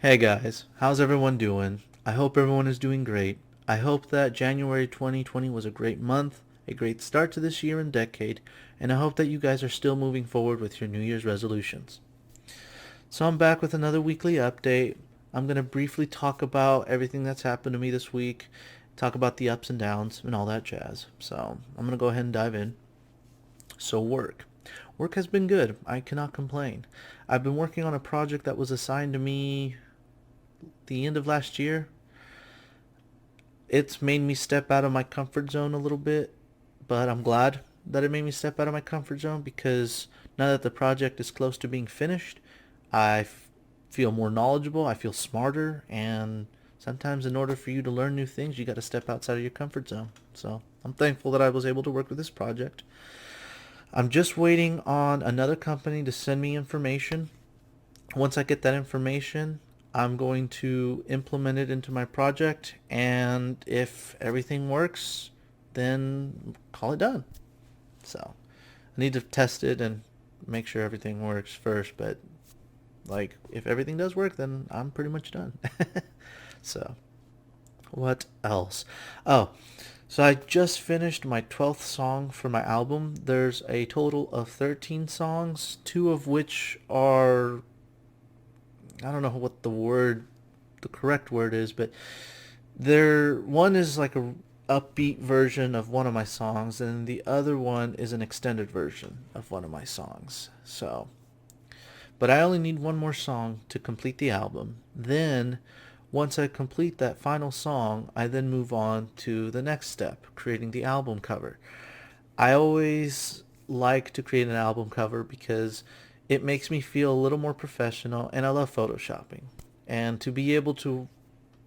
Hey guys, how's everyone doing? I hope everyone is doing great. I hope that January 2020 was a great month, a great start to this year and decade, and I hope that you guys are still moving forward with your New Year's resolutions. So I'm back with another weekly update. I'm going to briefly talk about everything that's happened to me this week, talk about the ups and downs and all that jazz. So I'm going to go ahead and dive in. So work. Work has been good. I cannot complain. I've been working on a project that was assigned to me the end of last year. It's made me step out of my comfort zone a little bit, but I'm glad that it made me step out of my comfort zone because now that the project is close to being finished, I feel more knowledgeable, I feel smarter, and sometimes in order for you to learn new things, you got to step outside of your comfort zone. So I'm thankful that I was able to work with this project. I'm just waiting on another company to send me information. Once I get that information, I'm going to implement it into my project, and if everything works, then call it done. So I need to test it and make sure everything works first, but like if everything does work, then I'm pretty much done. So what else? Oh, so I just finished my 12th song for my album. There's a total of 13 songs, two of which are, I don't know what the correct word is, but one is like a upbeat version of one of my songs, and the other one is an extended version of one of my songs. So, but I only need one more song to complete the album. Then, once I complete that final song, I then move on to the next step, creating the album cover. I always like to create an album cover because it makes me feel a little more professional, and I love photoshopping. And to be able to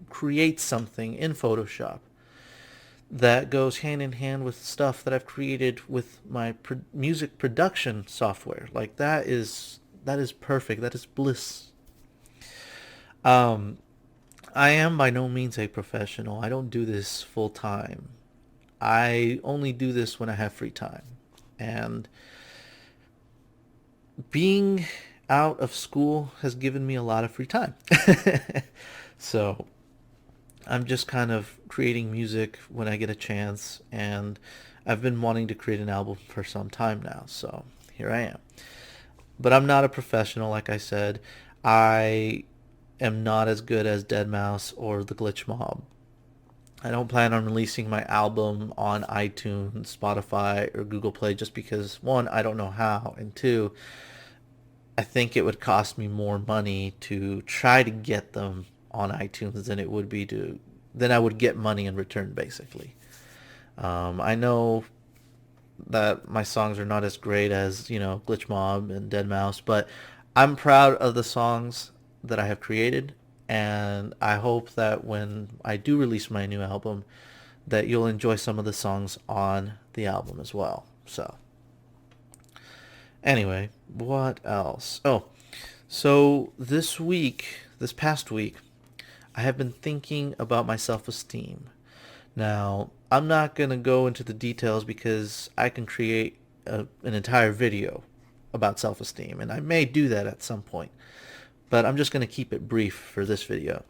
create something in Photoshop that goes hand in hand with stuff that I've created with my music production software, like that is perfect. That is bliss. Um, I am by no means a professional. I don't do this full time. I only do this when I have free time. And being out of school has given me a lot of free time. So I'm just kind of creating music when I get a chance, and I've been wanting to create an album for some time now, so here I am. But I'm not a professional, like I said. I am not as good as deadmau5 or the Glitch Mob. I don't plan on releasing my album on iTunes, Spotify, or Google Play just because, one, I don't know how, and two, I think it would cost me more money to try to get them on iTunes than it would be to than I would get money in return, basically. I know that my songs are not as great as Glitch Mob and deadmau5, but I'm proud of the songs that I have created, and I hope that when I do release my new album, that you'll enjoy some of the songs on the album as well. So anyway, what else? Oh, so this past week, I have been thinking about my self-esteem. Now, I'm not going to go into the details because I can create an entire video about self-esteem, and I may do that at some point, but I'm just going to keep it brief for this video.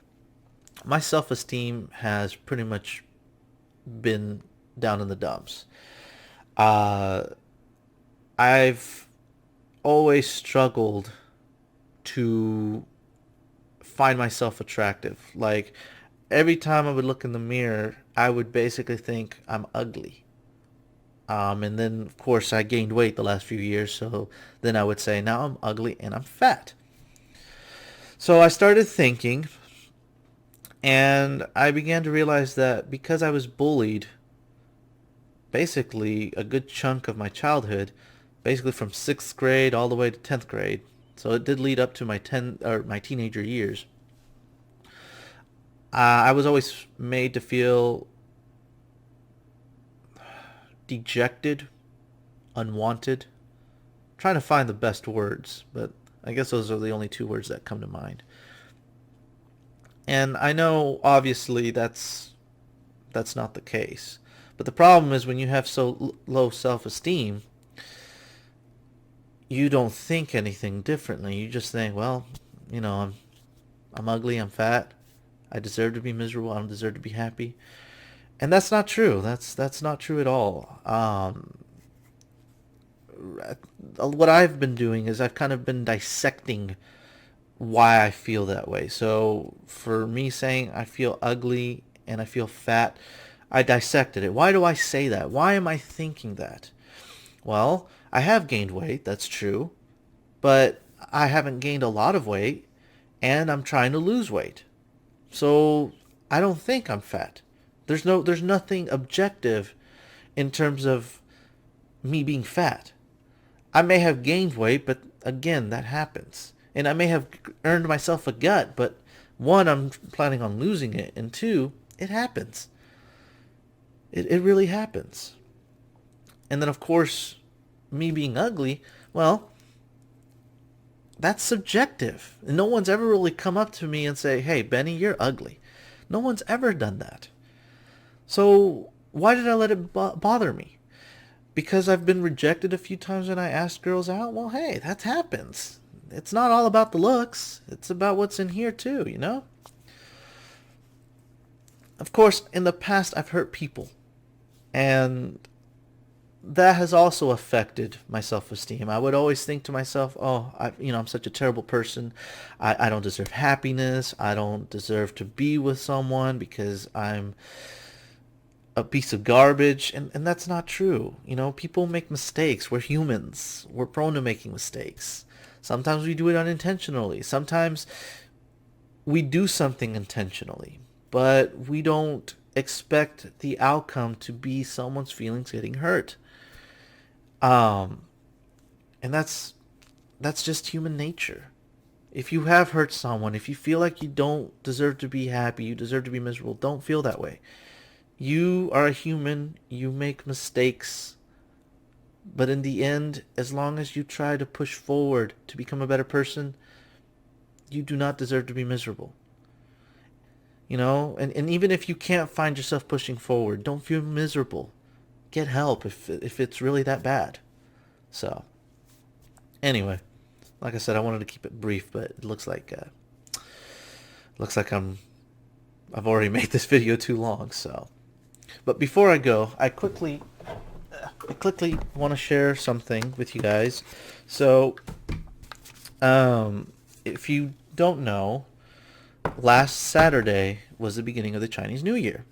My self-esteem has pretty much been down in the dumps. Uh, I've always struggled to find myself attractive. Like every time I would look in the mirror, I would basically think I'm ugly. And then of course I gained weight the last few years, so then I would say now I'm ugly and I'm fat. So I started thinking, and I began to realize that because I was bullied basically a good chunk of my childhood, basically from 6th grade all the way to 10th grade. So it did lead up to my teenager years. I was always made to feel dejected, unwanted. I'm trying to find the best words, but I guess those are the only two words that come to mind. And I know obviously that's not the case. But the problem is when you have so low self-esteem, you don't think anything differently. You just think, well, I'm I'm ugly, I'm fat, I deserve to be miserable, I don't deserve to be happy. And that's not true. That's not true at all. What I've been doing is I've kind of been dissecting why I feel that way. So for me saying I feel ugly and I feel fat, I dissected it. Why do I say that? Why am I thinking that? Well, I have gained weight, that's true, but I haven't gained a lot of weight and I'm trying to lose weight. So I don't think I'm fat. There's nothing objective in terms of me being fat. I may have gained weight, but again, that happens. And I may have earned myself a gut, but one, I'm planning on losing it, and two, it happens. It really happens. And then, of course, me being ugly, well, that's subjective. And no one's ever really come up to me and say, hey, Benny, you're ugly. No one's ever done that. So why did I let it bother me? Because I've been rejected a few times when I ask girls out? Well, hey, that happens. It's not all about the looks. It's about what's in here too, you know? Of course, in the past, I've hurt people. And that has also affected my self-esteem. I would always think to myself, oh, I'm such a terrible person. I don't deserve happiness. I don't deserve to be with someone because I'm a piece of garbage. And that's not true. People make mistakes. We're humans. We're prone to making mistakes. Sometimes we do it unintentionally. Sometimes we do something intentionally, but we don't expect the outcome to be someone's feelings getting hurt. Um, and that's just human nature. If you have hurt someone, if you feel like you don't deserve to be happy, you deserve to be miserable, don't feel that way. You are a human, you make mistakes, but in the end, as long as you try to push forward to become a better person, you do not deserve to be miserable. And even if you can't find yourself pushing forward, don't feel miserable. Get help if it's really that bad. So, anyway, like I said, I wanted to keep it brief, but it looks like I've already made this video too long. So, but before I go, I quickly want to share something with you guys. So, if you don't know, last Saturday was the beginning of the Chinese New Year.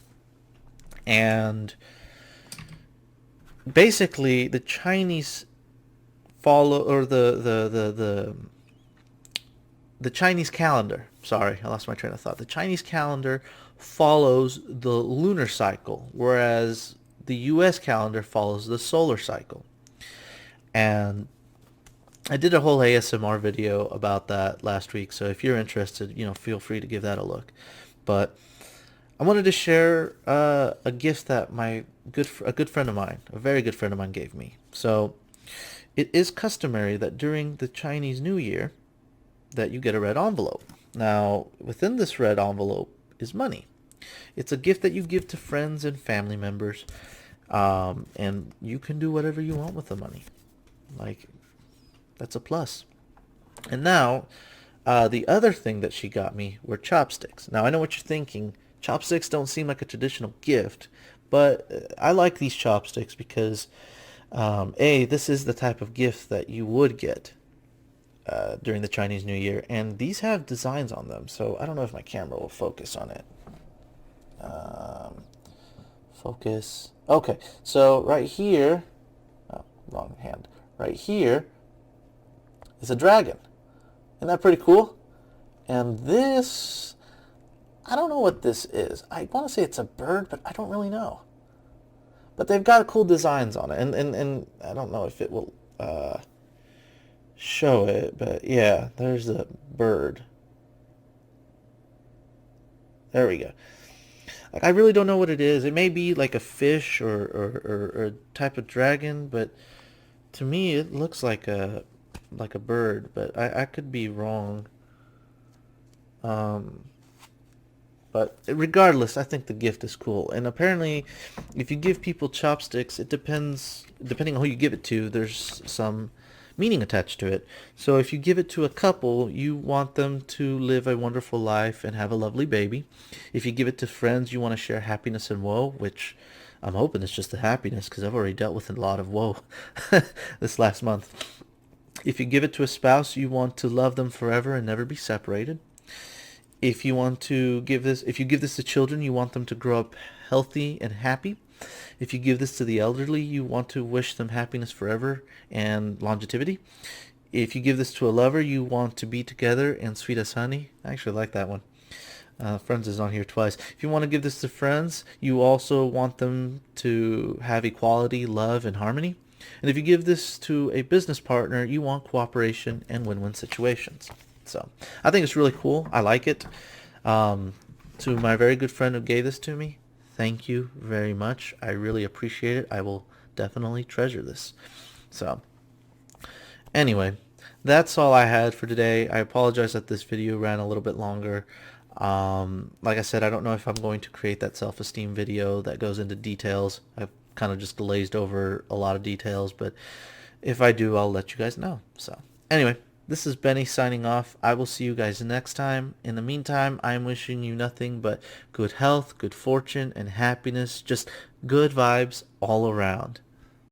And basically the Chinese follow, or the Chinese calendar. Sorry, I lost my train of thought. The Chinese calendar follows the lunar cycle, whereas the US calendar follows the solar cycle. And I did a whole ASMR video about that last week, so if you're interested, feel free to give that a look. But I wanted to share a gift that a good friend of mine, a very good friend of mine, gave me. So it is customary that during the Chinese New Year that you get a red envelope. Now, within this red envelope is money. It's a gift that you give to friends and family members, and you can do whatever you want with the money. Like, that's a plus. And now, the other thing that she got me were chopsticks. Now, I know what you're thinking. Chopsticks don't seem like a traditional gift, but I like these chopsticks because, this is the type of gift that you would get during the Chinese New Year, and these have designs on them, so I don't know if my camera will focus on it. Focus. Okay, so right here, oh, wrong hand. Right here is a dragon. Isn't that pretty cool? And this, I don't know what this is. I want to say it's a bird, but I don't really know. But they've got cool designs on it, and I don't know if it will show it, but yeah, there's a bird. There we go. Like, I really don't know what it is. It may be like a fish or a type of dragon, but to me it looks like a bird, but I could be wrong. But regardless, I think the gift is cool. And apparently, if you give people chopsticks, it depending on who you give it to, there's some meaning attached to it. So if you give it to a couple, you want them to live a wonderful life and have a lovely baby. If you give it to friends, you want to share happiness and woe, which I'm hoping it's just the happiness because I've already dealt with a lot of woe this last month. If you give it to a spouse, you want to love them forever and never be separated. If you give this to children, you want them to grow up healthy and happy. If you give this to the elderly, you want to wish them happiness forever and longevity. If you give this to a lover, you want to be together and sweet as honey. I actually like that one. Friends is on here twice. If you want to give this to friends, you also want them to have equality, love, and harmony. And if you give this to a business partner, you want cooperation and win-win situations. So I think it's really cool. I like it. To my very good friend who gave this to me, thank you very much. I really appreciate it. I will definitely treasure this. So anyway, that's all I had for today. I apologize that this video ran a little bit longer. Like I said, I don't know if I'm going to create that self-esteem video that goes into details. I've kind of just glazed over a lot of details, but if I do, I'll let you guys know. So anyway, this is Benny signing off. I will see you guys next time. In the meantime, I'm wishing you nothing but good health, good fortune, and happiness. Just good vibes all around.